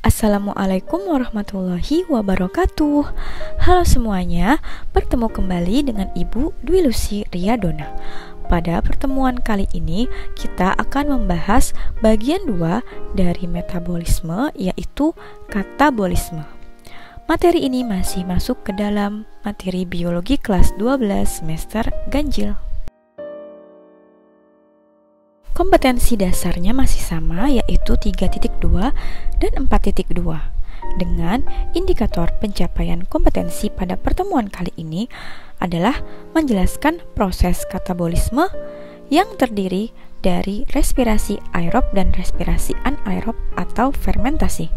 Assalamualaikum warahmatullahi wabarakatuh. Halo semuanya, bertemu kembali dengan Ibu Dwi Lucy Riyadona. Pada pertemuan kali ini kita akan membahas bagian 2 dari metabolisme, yaitu katabolisme. Materi ini masih masuk ke dalam materi biologi kelas 12 semester ganjil. Kompetensi dasarnya masih sama, yaitu 3.2 dan 4.2. Dengan indikator pencapaian kompetensi pada pertemuan kali ini adalah menjelaskan proses katabolisme yang terdiri dari respirasi aerob dan respirasi anaerob atau fermentasi.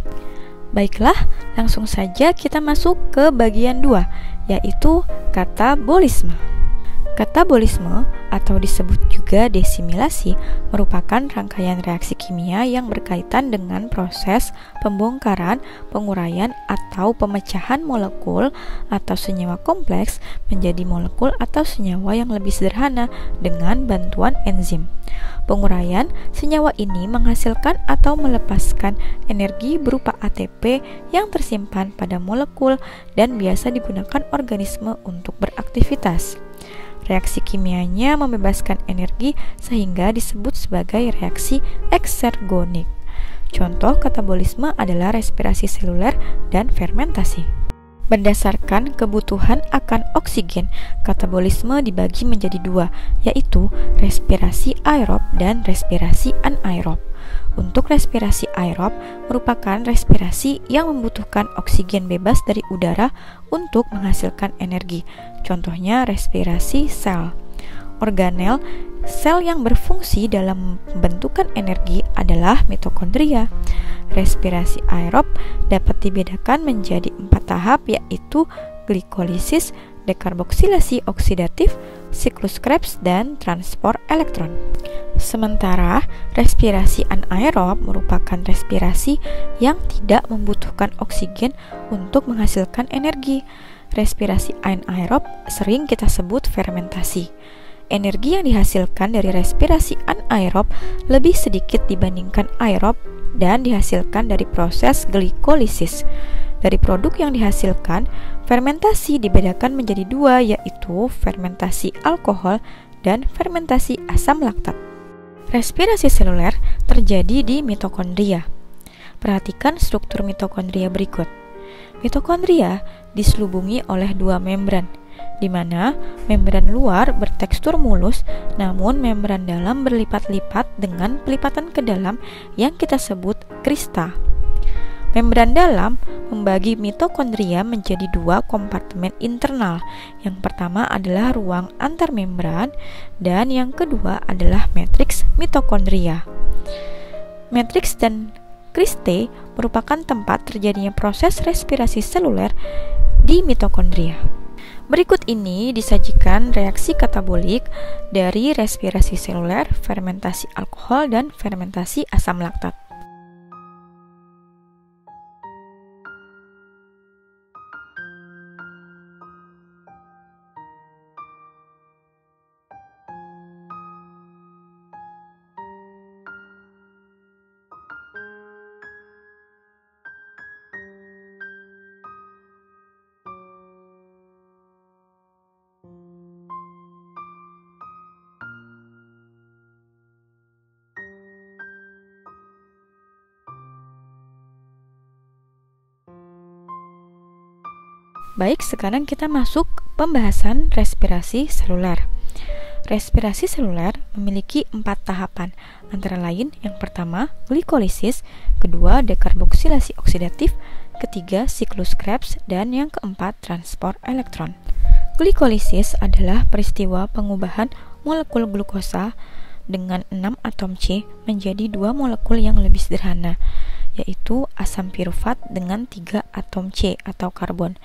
Baiklah, langsung saja kita masuk ke bagian 2, yaitu katabolisme. Katabolisme atau disebut juga desimilasi merupakan rangkaian reaksi kimia yang berkaitan dengan proses pembongkaran, penguraian atau pemecahan molekul atau senyawa kompleks menjadi molekul atau senyawa yang lebih sederhana dengan bantuan enzim. Penguraian senyawa ini menghasilkan atau melepaskan energi berupa ATP yang tersimpan pada molekul dan biasa digunakan organisme untuk beraktivitas. Reaksi kimianya membebaskan energi sehingga disebut sebagai reaksi eksergonik. Contoh katabolisme adalah respirasi seluler dan fermentasi. Berdasarkan kebutuhan akan oksigen, katabolisme dibagi menjadi 2, yaitu respirasi aerob dan respirasi anaerob. Untuk respirasi aerob merupakan respirasi yang membutuhkan oksigen bebas dari udara untuk menghasilkan energi. Contohnya respirasi sel. Organel sel yang berfungsi dalam pembentukan energi adalah mitokondria. Respirasi aerob dapat dibedakan menjadi 4 tahap, yaitu glikolisis, dekarboksilasi oksidatif, siklus Krebs, dan transport elektron. Sementara respirasi anaerob merupakan respirasi yang tidak membutuhkan oksigen untuk menghasilkan energi. Respirasi anaerob sering kita sebut fermentasi. Energi yang dihasilkan dari respirasi anaerob lebih sedikit dibandingkan aerob dan dihasilkan dari proses glikolisis. Dari produk yang dihasilkan, fermentasi dibedakan menjadi 2, yaitu fermentasi alkohol dan fermentasi asam laktat. Respirasi seluler terjadi di mitokondria. Perhatikan struktur mitokondria berikut. Mitokondria diselubungi oleh 2 membran, di mana membran luar bertekstur mulus, namun membran dalam berlipat-lipat dengan pelipatan ke dalam yang kita sebut krista. Membran dalam membagi mitokondria menjadi 2 kompartemen internal. Yang pertama adalah ruang antar membran dan yang kedua adalah matriks mitokondria. Matriks dan kriste merupakan tempat terjadinya proses respirasi seluler di mitokondria. Berikut ini disajikan reaksi katabolik dari respirasi seluler, fermentasi alkohol, dan fermentasi asam laktat. Baik, sekarang kita masuk pembahasan respirasi seluler. Respirasi seluler memiliki 4 tahapan, antara lain yang pertama glikolisis, kedua dekarboksilasi oksidatif, ketiga siklus Krebs, dan yang keempat transport elektron. Glikolisis adalah peristiwa pengubahan molekul glukosa dengan 6 atom C menjadi 2 molekul yang lebih sederhana, yaitu asam pirufat dengan 3 atom C atau karbon.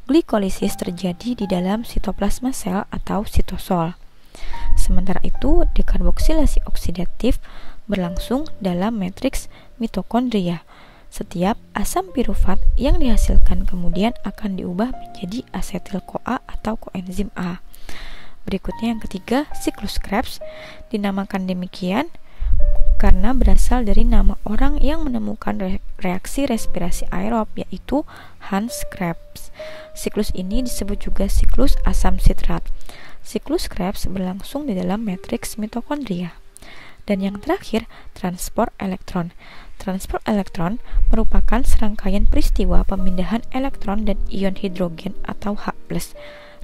Glikolisis terjadi di dalam sitoplasma sel atau sitosol. Sementara itu, dekarboksilasi oksidatif berlangsung dalam matriks mitokondria. Setiap asam pirufat yang dihasilkan kemudian akan diubah menjadi asetil-CoA atau koenzim A. Berikutnya yang ketiga, siklus Krebs dinamakan demikian karena berasal dari nama orang yang menemukan reaksi respirasi aerob, yaitu Hans Krebs. Siklus ini disebut juga siklus asam sitrat. Siklus Krebs berlangsung di dalam matriks mitokondria. Dan yang terakhir, transport elektron. Transport elektron merupakan serangkaian peristiwa pemindahan elektron dan ion hidrogen atau H+.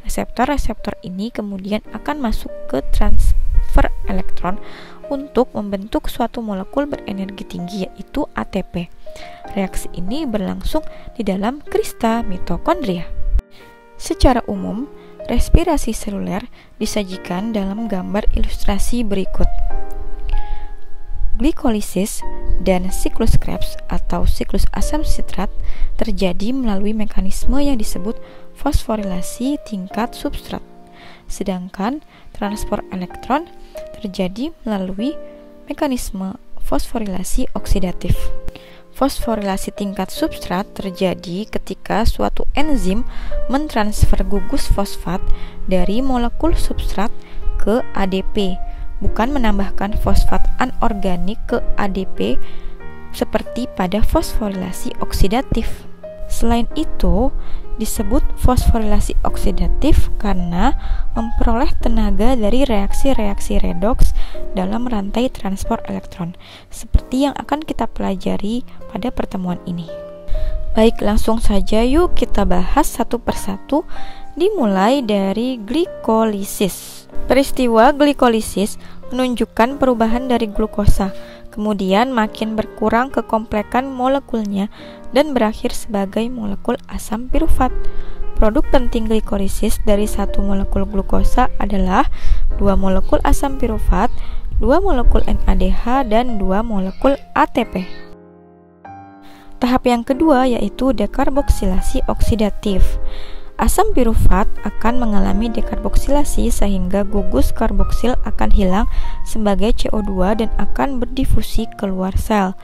Reseptor-reseptor ini kemudian akan masuk ke transfer elektron untuk membentuk suatu molekul berenergi tinggi, yaitu ATP. Reaksi ini berlangsung di dalam krista mitokondria. Secara umum, respirasi seluler disajikan dalam gambar ilustrasi berikut. Glikolisis dan siklus Krebs atau siklus asam sitrat terjadi melalui mekanisme yang disebut fosforilasi tingkat substrat. Sedangkan transport elektron terjadi melalui mekanisme fosforilasi oksidatif. Fosforilasi tingkat substrat terjadi ketika suatu enzim mentransfer gugus fosfat dari molekul substrat ke ADP, bukan menambahkan fosfat anorganik ke ADP seperti pada fosforilasi oksidatif. Selain itu, disebut fosforilasi oksidatif karena memperoleh tenaga dari reaksi-reaksi redoks dalam rantai transport elektron, seperti yang akan kita pelajari pada pertemuan ini. Baik, langsung saja yuk kita bahas satu persatu, dimulai dari glikolisis. Peristiwa glikolisis menunjukkan perubahan dari glukosa, kemudian makin berkurang kekomplekan molekulnya dan berakhir sebagai molekul asam pirufat. Produk penting glikolisis dari satu molekul glukosa adalah 2 molekul asam pirufat, 2 molekul NADH, dan 2 molekul ATP. Tahap yang kedua yaitu dekarboksilasi oksidatif. Asam pirufat akan mengalami dekarboksilasi sehingga gugus karboksil akan hilang sebagai CO2 dan akan berdifusi keluar sel.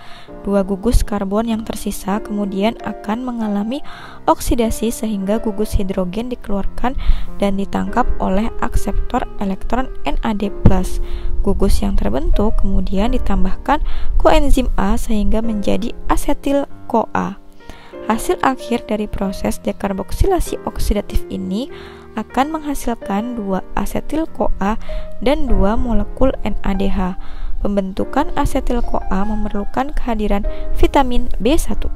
2 gugus karbon yang tersisa kemudian akan mengalami oksidasi sehingga gugus hidrogen dikeluarkan dan ditangkap oleh akseptor elektron NAD+. Gugus yang terbentuk kemudian ditambahkan koenzim A sehingga menjadi asetil-CoA. Hasil akhir dari proses dekarboksilasi oksidatif ini akan menghasilkan 2 asetil-CoA dan 2 molekul NADH. Pembentukan asetil-CoA memerlukan kehadiran vitamin B1.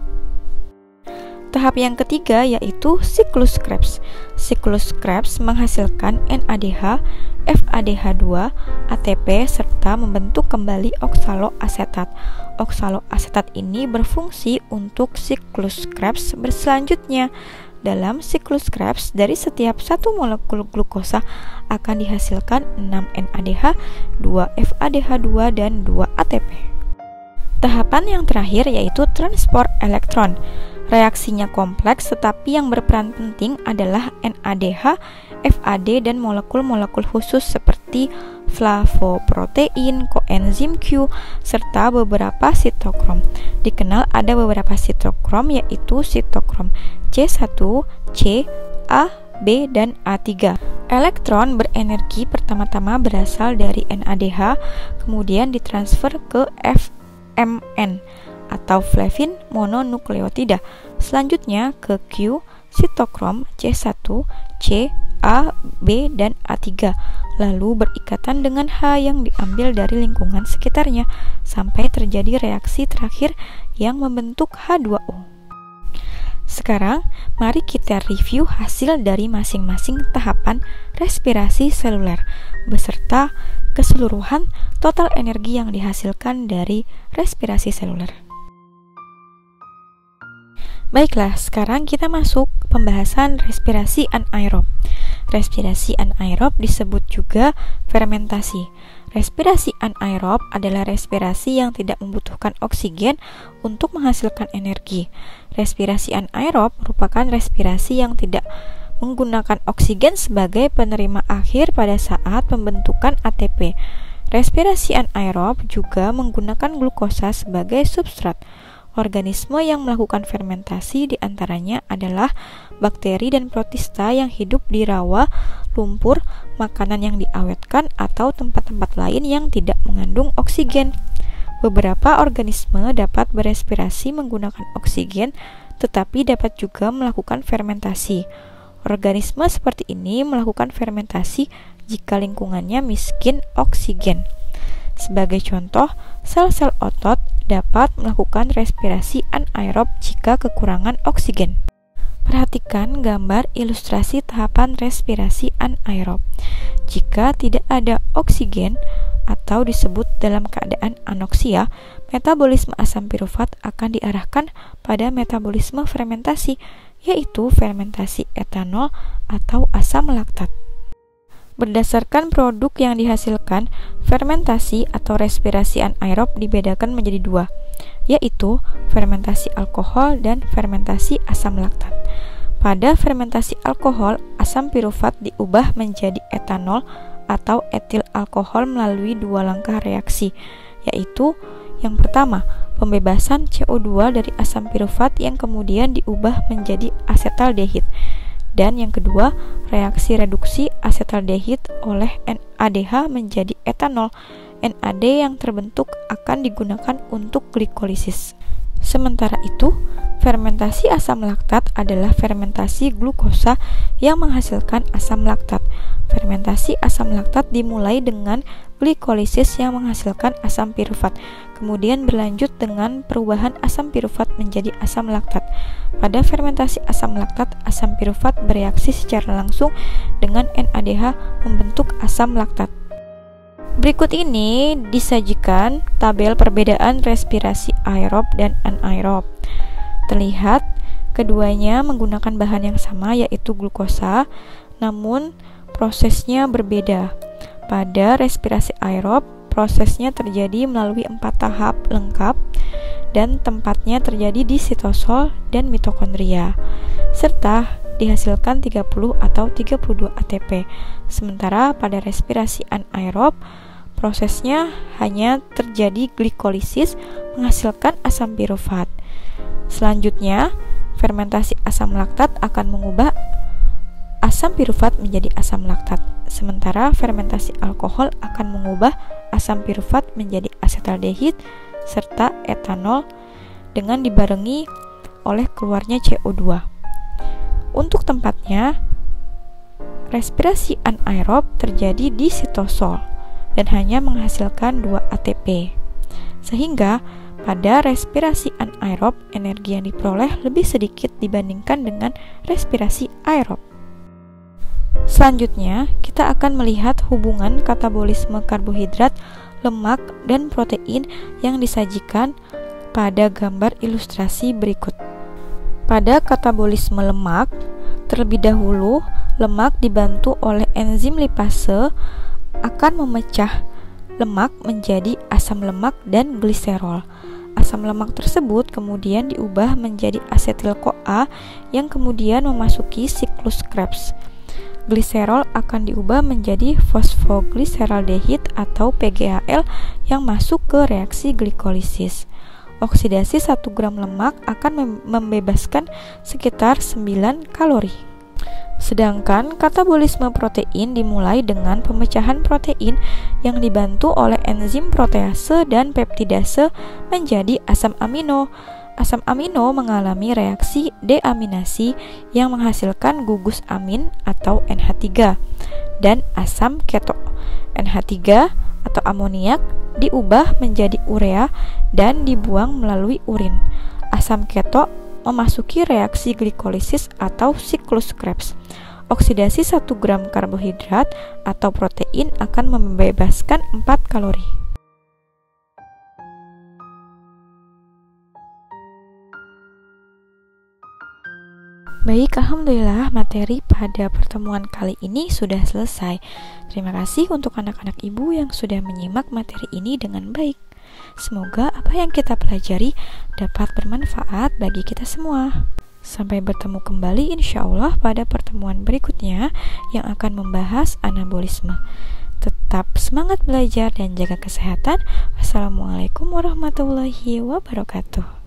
Tahap yang ketiga yaitu siklus Krebs. Siklus Krebs menghasilkan NADH, FADH2, ATP serta membentuk kembali oksaloasetat. Oksaloasetat ini berfungsi untuk siklus Krebs berselanjutnya. Dalam siklus Krebs, dari setiap satu molekul glukosa akan dihasilkan 6 NADH, 2 FADH2 dan 2 ATP. Tahapan yang terakhir yaitu transport elektron. Reaksinya kompleks tetapi yang berperan penting adalah NADH, FAD, dan molekul-molekul khusus seperti flavoprotein, koenzim Q, serta beberapa sitokrom. Dikenal ada beberapa sitokrom yaitu sitokrom C1, C, A, B, dan A3. Elektron berenergi pertama-tama berasal dari NADH, kemudian ditransfer ke FMN atau flavin mononukleotida, selanjutnya ke Q, sitokrom C1, C, A, B, dan A3, lalu berikatan dengan H yang diambil dari lingkungan sekitarnya sampai terjadi reaksi terakhir yang membentuk H2O. Sekarang, mari kita review hasil dari masing-masing tahapan respirasi seluler beserta keseluruhan total energi yang dihasilkan dari respirasi seluler. Baiklah, sekarang kita masuk pembahasan respirasi anaerob. Respirasi anaerob disebut juga fermentasi. Respirasi anaerob adalah respirasi yang tidak membutuhkan oksigen untuk menghasilkan energi. Respirasi anaerob merupakan respirasi yang tidak menggunakan oksigen sebagai penerima akhir pada saat pembentukan ATP. Respirasi anaerob juga menggunakan glukosa sebagai substrat. Organisme yang melakukan fermentasi diantaranya adalah bakteri dan protista yang hidup di rawa, lumpur, makanan yang diawetkan, atau tempat-tempat lain yang tidak mengandung oksigen. Beberapa organisme dapat berespirasi menggunakan oksigen, tetapi dapat juga melakukan fermentasi. Organisme seperti ini melakukan fermentasi jika lingkungannya miskin oksigen. Sebagai contoh, sel-sel otot dapat melakukan respirasi anaerob jika kekurangan oksigen. Perhatikan gambar ilustrasi tahapan respirasi anaerob. Jika tidak ada oksigen atau disebut dalam keadaan anoksia, metabolisme asam pirufat akan diarahkan pada metabolisme fermentasi, yaitu fermentasi etanol atau asam laktat. Berdasarkan produk yang dihasilkan, fermentasi atau respirasi anaerob dibedakan menjadi dua, yaitu fermentasi alkohol dan fermentasi asam laktat. Pada fermentasi alkohol, asam pirufat diubah menjadi etanol atau etil alkohol melalui dua langkah reaksi, yaitu yang pertama, pembebasan CO2 dari asam pirufat yang kemudian diubah menjadi asetaldehid, dan yang kedua, reaksi reduksi asetaldehid oleh NADH menjadi etanol. NAD yang terbentuk akan digunakan untuk glikolisis. Sementara itu, fermentasi asam laktat adalah fermentasi glukosa yang menghasilkan asam laktat. Fermentasi asam laktat dimulai dengan glikolisis yang menghasilkan asam pirufat, kemudian berlanjut dengan perubahan asam pirufat menjadi asam laktat. Pada fermentasi asam laktat, asam pirufat bereaksi secara langsung dengan NADH membentuk asam laktat. Berikut ini disajikan tabel perbedaan respirasi aerob dan anaerob. Terlihat keduanya menggunakan bahan yang sama, yaitu glukosa, namun prosesnya berbeda. Pada respirasi aerob, prosesnya terjadi melalui 4 tahap lengkap dan tempatnya terjadi di sitosol dan mitokondria, serta dihasilkan 30 atau 32 ATP. Sementara pada respirasi anaerob, prosesnya hanya terjadi glikolisis menghasilkan asam pirufat. Selanjutnya, fermentasi asam laktat akan mengubah asam pirufat menjadi asam laktat. Sementara fermentasi alkohol akan mengubah asam pirufat menjadi asetaldehid serta etanol dengan dibarengi oleh keluarnya CO2. Untuk tempatnya, respirasi anaerob terjadi di sitosol dan hanya menghasilkan 2 ATP. Sehingga pada respirasi anaerob, energi yang diperoleh lebih sedikit dibandingkan dengan respirasi aerob. Selanjutnya, kita akan melihat hubungan katabolisme karbohidrat, lemak, dan protein yang disajikan pada gambar ilustrasi berikut. Pada katabolisme lemak, terlebih dahulu, lemak dibantu oleh enzim lipase akan memecah lemak menjadi asam lemak dan gliserol. Asam lemak tersebut kemudian diubah menjadi asetil-CoA yang kemudian memasuki siklus Krebs. Gliserol akan diubah menjadi fosfoglyceraldehid atau PGAL yang masuk ke reaksi glikolisis. Oksidasi 1 gram lemak akan membebaskan sekitar 9 kalori. Sedangkan katabolisme protein dimulai dengan pemecahan protein yang dibantu oleh enzim protease dan peptidase menjadi asam amino. Asam amino mengalami reaksi deaminasi yang menghasilkan gugus amin atau NH3 dan asam keto. NH3 atau amoniak diubah menjadi urea dan dibuang melalui urin. Asam keto memasuki reaksi glikolisis atau siklus Krebs. Oksidasi 1 gram karbohidrat atau protein akan membebaskan 4 kalori. Baik, alhamdulillah materi pada pertemuan kali ini sudah selesai. Terima kasih untuk anak-anak ibu yang sudah menyimak materi ini dengan baik. Semoga apa yang kita pelajari dapat bermanfaat bagi kita semua. Sampai bertemu kembali insya Allah pada pertemuan berikutnya yang akan membahas anabolisme. Tetap semangat belajar dan jaga kesehatan. Wassalamualaikum warahmatullahi wabarakatuh.